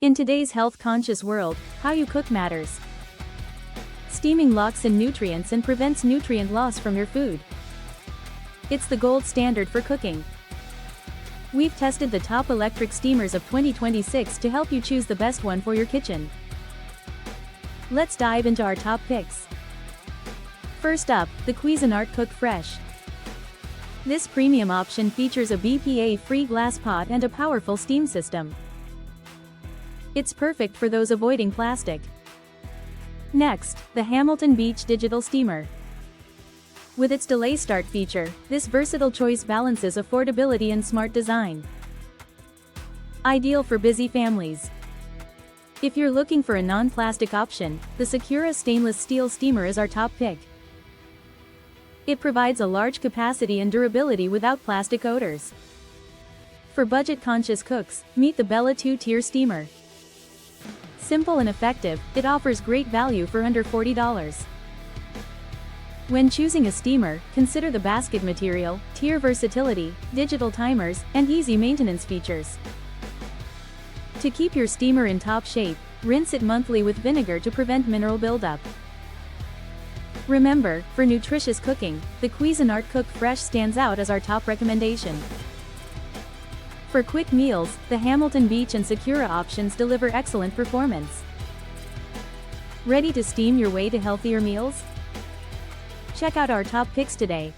In today's health-conscious world, how you cook matters. Steaming locks in nutrients and prevents nutrient loss from your food. It's the gold standard for cooking. We've tested the top electric steamers of 2026 to help you choose the best one for your kitchen. Let's dive into our top picks. First up, the Cuisinart Cook Fresh. This premium option features a BPA-free glass pot and a powerful steam system. It's perfect for those avoiding plastic. Next, the Hamilton Beach Digital Steamer. With its delay start feature, this versatile choice balances affordability and smart design. Ideal for busy families. If you're looking for a non-plastic option, the Secura stainless steel steamer is our top pick. It provides a large capacity and durability without plastic odors. For budget-conscious cooks, meet the Bella 2-tier steamer. Simple and effective, it offers great value for under $40. When choosing a steamer, consider the basket material, tier versatility, digital timers, and easy maintenance features. To keep your steamer in top shape, rinse it monthly with vinegar to prevent mineral buildup. Remember, for nutritious cooking, the Cuisinart Cook Fresh stands out as our top recommendation. For quick meals, the Hamilton Beach and Secura options deliver excellent performance. Ready to steam your way to healthier meals? Check out our top picks today.